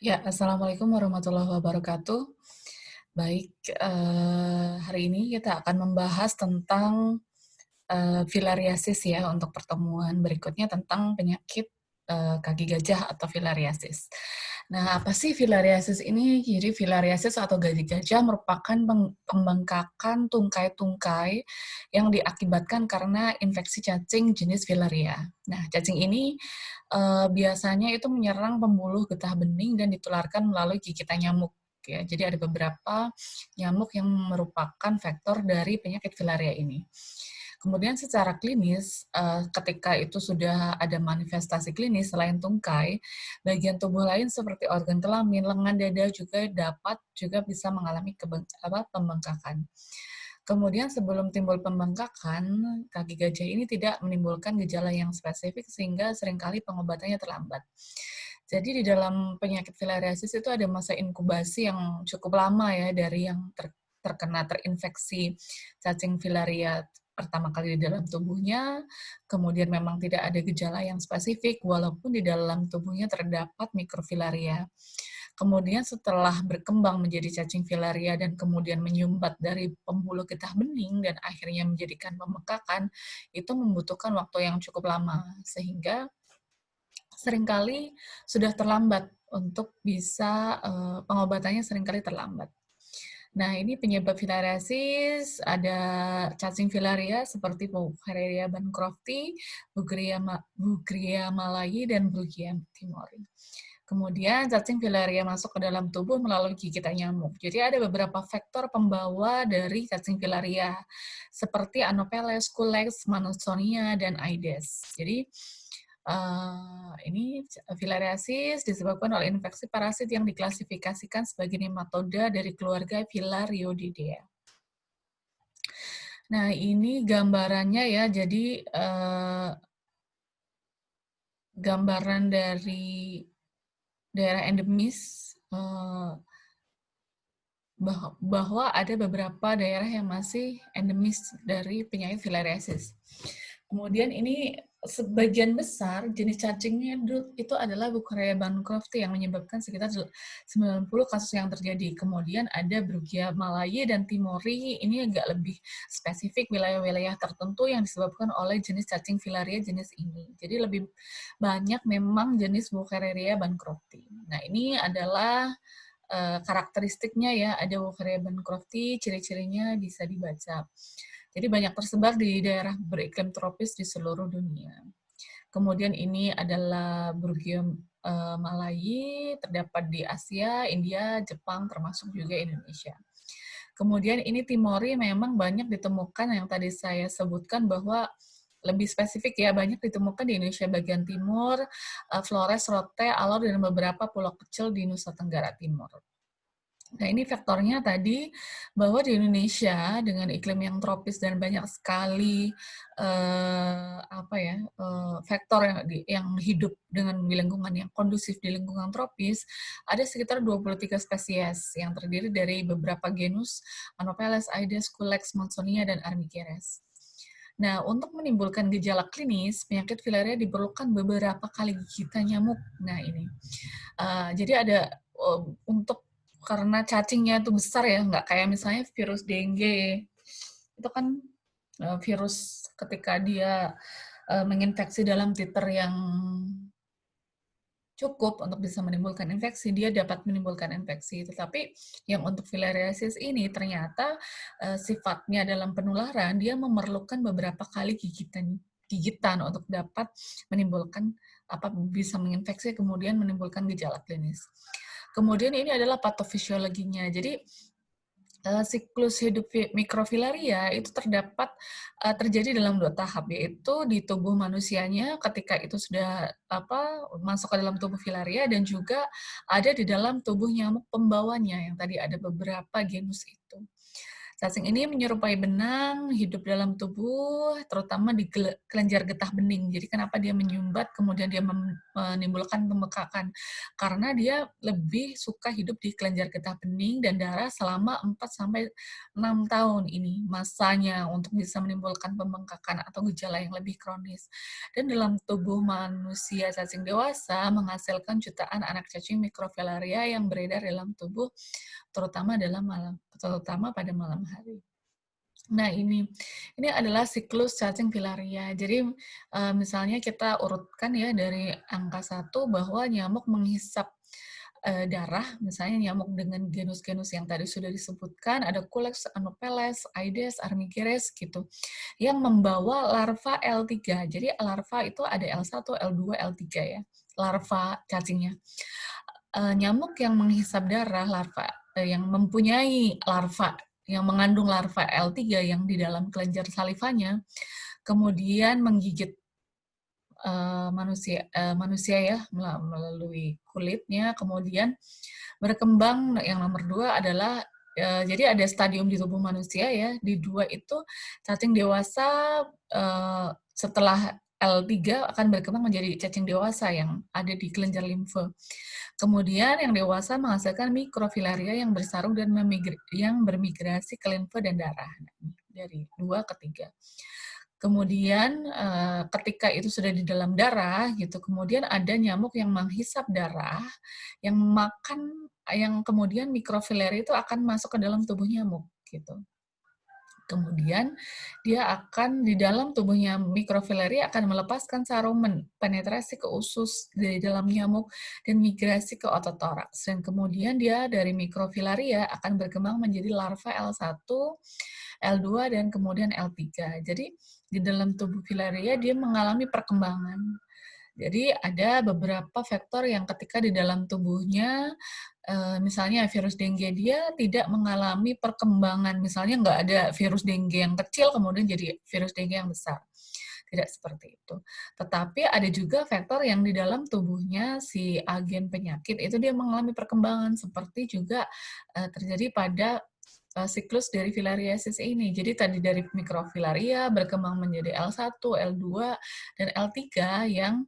Ya, assalamualaikum warahmatullahi wabarakatuh. Baik, hari ini kita akan membahas tentang filariasis ya untuk pertemuan berikutnya tentang penyakit kaki gajah atau filariasis. Nah, apa sih filariasis ini? Jadi filariasis atau kaki gajah merupakan pembengkakan tungkai-tungkai yang diakibatkan karena infeksi cacing jenis filaria. Nah, cacing ini biasanya itu menyerang pembuluh getah bening dan ditularkan melalui gigitan nyamuk. Ya, jadi ada beberapa nyamuk yang merupakan vektor dari penyakit filaria ini. Kemudian secara klinis, ketika itu sudah ada manifestasi klinis selain tungkai, bagian tubuh lain seperti organ kelamin, lengan, dada juga dapat juga bisa mengalami pembengkakan. Kemudian sebelum timbul pembengkakan, kaki gajah ini tidak menimbulkan gejala yang spesifik sehingga seringkali pengobatannya terlambat. Jadi di dalam penyakit filariasis itu ada masa inkubasi yang cukup lama ya dari yang terkena terinfeksi cacing filaria pertama kali di dalam tubuhnya, kemudian memang tidak ada gejala yang spesifik walaupun di dalam tubuhnya terdapat mikrofilaria. Kemudian setelah berkembang menjadi cacing filaria dan kemudian menyumbat dari pembuluh getah bening dan akhirnya menjadikan pembengkakan, itu membutuhkan waktu yang cukup lama, sehingga seringkali sudah terlambat untuk bisa pengobatannya seringkali terlambat. Nah, ini penyebab filariasis, ada cacing filaria seperti Bucharella bancrofti, Bugria malayi, dan Bugia timori. Kemudian cacing filaria masuk ke dalam tubuh melalui gigitan nyamuk. Jadi ada beberapa faktor pembawa dari cacing filaria, seperti Anopheles, Culex, Mansonia, dan Aedes. Jadi ini filariasis disebabkan oleh infeksi parasit yang diklasifikasikan sebagai nematoda dari keluarga Filariodidea. Nah, ini gambarannya ya, jadi gambaran dari daerah endemis bahwa ada beberapa daerah yang masih endemis dari penyakit filariasis. Kemudian ini sebagian besar jenis cacingnya itu adalah Bucharella bancrofti yang menyebabkan sekitar 90 kasus yang terjadi. Kemudian ada Brugia malayi dan timori, ini agak lebih spesifik wilayah-wilayah tertentu yang disebabkan oleh jenis cacing filaria jenis ini. Jadi lebih banyak memang jenis Bucharella bancrofti. Nah, ini adalah karakteristiknya ya, ada Bucharella bancrofti, ciri-cirinya bisa dibaca. Jadi banyak tersebar di daerah beriklim tropis di seluruh dunia. Kemudian ini adalah Brugia malayi, terdapat di Asia, India, Jepang, termasuk juga Indonesia. Kemudian ini Timori memang banyak ditemukan yang tadi saya sebutkan bahwa lebih spesifik ya, banyak ditemukan di Indonesia bagian timur, Flores, Rote, Alor, dan beberapa pulau kecil di Nusa Tenggara Timur. Nah, ini faktornya tadi bahwa di Indonesia dengan iklim yang tropis dan banyak sekali faktor yang hidup dengan di lingkungan yang kondusif di lingkungan tropis, ada sekitar 23 spesies yang terdiri dari beberapa genus Anopheles, Aedes, Culex, Mansonia, dan Armigerez. Nah, untuk menimbulkan gejala klinis, penyakit filaria diperlukan beberapa kali gigitan nyamuk. Nah, ini. Jadi ada untuk karena cacingnya itu besar ya, nggak kayak misalnya virus dengue. Itu kan virus ketika dia menginfeksi dalam titer yang cukup untuk bisa menimbulkan infeksi, dia dapat menimbulkan infeksi. Tetapi yang untuk filariasis ini ternyata sifatnya dalam penularan, dia memerlukan beberapa kali gigitan untuk dapat menimbulkan bisa menginfeksi kemudian menimbulkan gejala klinis. Kemudian ini adalah patofisiologinya. Jadi siklus hidup mikrofilaria itu terjadi dalam 2 tahap, yaitu di tubuh manusianya ketika itu sudah masuk ke dalam tubuh filaria dan juga ada di dalam tubuh nyamuk pembawanya yang tadi ada beberapa genus itu. Cacing ini menyerupai benang, hidup dalam tubuh, terutama di kelenjar getah bening. Jadi kenapa dia menyumbat, kemudian dia menimbulkan pembekakan? Karena dia lebih suka hidup di kelenjar getah bening dan darah selama 4 sampai 6 tahun ini masanya untuk bisa menimbulkan pembengkakan atau gejala yang lebih kronis. Dan dalam tubuh manusia cacing dewasa menghasilkan jutaan anak cacing mikrofilaria yang beredar dalam tubuh terutama pada malam hari. Nah, ini adalah siklus cacing filaria. Jadi, misalnya kita urutkan ya dari angka 1 bahwa nyamuk menghisap darah, misalnya nyamuk dengan genus-genus yang tadi sudah disebutkan, ada Culex, Anopheles, Aedes, Armigerès gitu, yang membawa larva L3. Jadi larva itu ada L1, L2, L3 ya, larva cacingnya. Nyamuk yang menghisap darah, yang mempunyai larva, yang mengandung larva L3 yang di dalam kelenjar salivanya, kemudian menggigit manusia ya melalui kulitnya, kemudian berkembang. Yang nomor 2 adalah jadi ada stadium di tubuh manusia ya, di 2 itu cacing dewasa setelah L3 akan berkembang menjadi cacing dewasa yang ada di kelenjar limfe. Kemudian yang dewasa menghasilkan mikrofilaria yang bersarung dan yang bermigrasi ke limfe dan darah. Dari 2 ke 3. Kemudian ketika itu sudah di dalam darah gitu, kemudian ada nyamuk yang menghisap darah, yang kemudian mikrofilaria itu akan masuk ke dalam tubuh nyamuk gitu. Kemudian dia akan di dalam tubuhnya mikrofilaria akan melepaskan sarumen penetrasi ke usus dari dalam nyamuk dan migrasi ke otot toraks. Dan kemudian dia dari mikrofilaria akan berkembang menjadi larva L1, L2 dan kemudian L3. Jadi di dalam tubuh filaria dia mengalami perkembangan. Jadi ada beberapa faktor yang ketika di dalam tubuhnya, misalnya virus dengue dia tidak mengalami perkembangan, misalnya nggak ada virus dengue yang kecil kemudian jadi virus dengue yang besar. Tidak seperti itu. Tetapi ada juga faktor yang di dalam tubuhnya si agen penyakit itu dia mengalami perkembangan seperti juga terjadi pada siklus dari filariasis ini. Jadi tadi dari mikrofilaria berkembang menjadi L1, L2, dan L3 yang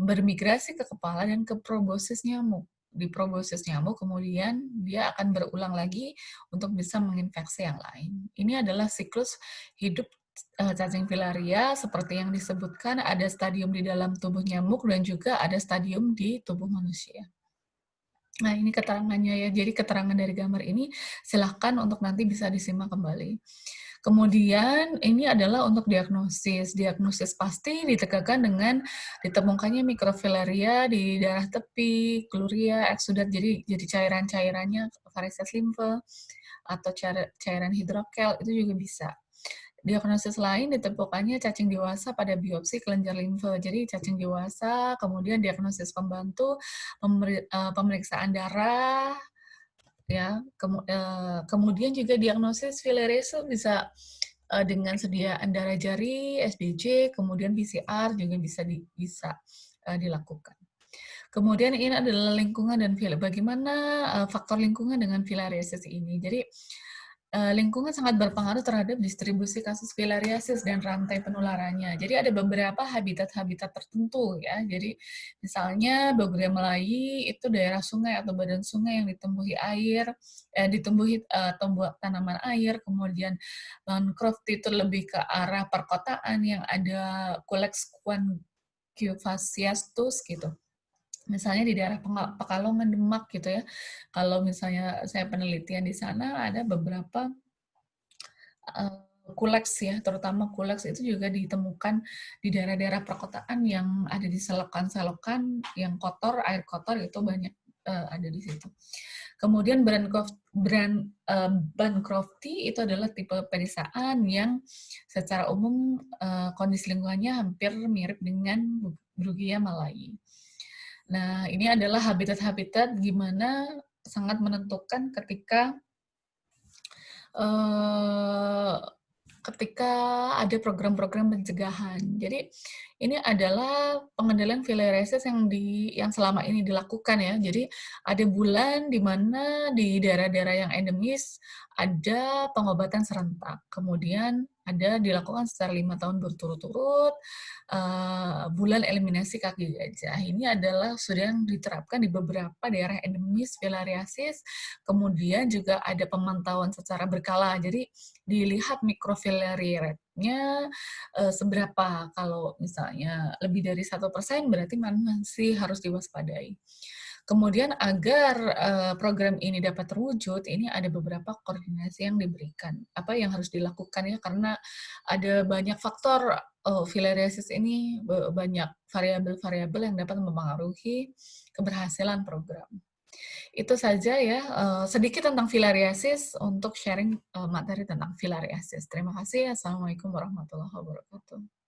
bermigrasi ke kepala dan ke proboscis nyamuk. Di proboscis nyamuk kemudian dia akan berulang lagi untuk bisa menginfeksi yang lain. Ini adalah siklus hidup cacing filaria seperti yang disebutkan, ada stadium di dalam tubuh nyamuk dan juga ada stadium di tubuh manusia. Nah, ini keterangannya ya. Jadi keterangan dari gambar ini silahkan untuk nanti bisa disimak kembali. Kemudian ini adalah untuk diagnosis. Diagnosis pasti ditegakkan dengan ditemukannya mikrofilaria di darah tepi, gluria, eksudat, jadi cairan-cairannya varises limfe atau cairan hidrokel itu juga bisa. Diagnosis lain ditemukannya cacing dewasa pada biopsi kelenjar limfe. Jadi cacing dewasa, kemudian diagnosis pembantu, pemeriksaan darah, ya. Kemudian juga diagnosis filariasis bisa dengan sediaan darah jari, SBC, kemudian PCR juga bisa dilakukan. Kemudian ini adalah lingkungan dan bagaimana faktor lingkungan dengan filariasis ini. Jadi lingkungan sangat berpengaruh terhadap distribusi kasus filariasis dan rantai penularannya. Jadi ada beberapa habitat-habitat tertentu ya. Jadi misalnya Bogor Melayu itu daerah sungai atau badan sungai yang ditumbuhi tanaman air. Kemudian mangrove itu lebih ke arah perkotaan yang ada Culex cuvivaciatus gitu. Misalnya di daerah Pekalongan, Demak gitu ya. Kalau misalnya saya penelitian di sana ada beberapa Culex ya, terutama Culex itu juga ditemukan di daerah-daerah perkotaan yang ada di selokan-selokan yang kotor, air kotor itu banyak ada di situ. Kemudian Bancrofti itu adalah tipe pedesaan yang secara umum kondisi lingkungannya hampir mirip dengan Brugia malayi. Nah, ini adalah habitat-habitat gimana sangat menentukan ketika ada program-program pencegahan. Jadi Ini adalah pengendalian filariasis yang selama ini dilakukan ya. Jadi ada bulan di mana di daerah-daerah yang endemis ada pengobatan serentak. Kemudian ada dilakukan secara 5 tahun berturut-turut, bulan eliminasi kaki gajah. Ini adalah sudah yang diterapkan di beberapa daerah endemis filariasis, kemudian juga ada pemantauan secara berkala. Jadi dilihat mikrofilari rate-nya seberapa. Kalau misalnya lebih dari 1% berarti masih harus diwaspadai. Kemudian agar program ini dapat terwujud, ini ada beberapa koordinasi yang diberikan. Apa yang harus dilakukan ya, karena ada banyak faktor filariasis ini, banyak variabel-variabel yang dapat mempengaruhi keberhasilan program. Itu saja ya, sedikit tentang filariasis untuk sharing materi tentang filariasis. Terima kasih. Assalamualaikum warahmatullahi wabarakatuh.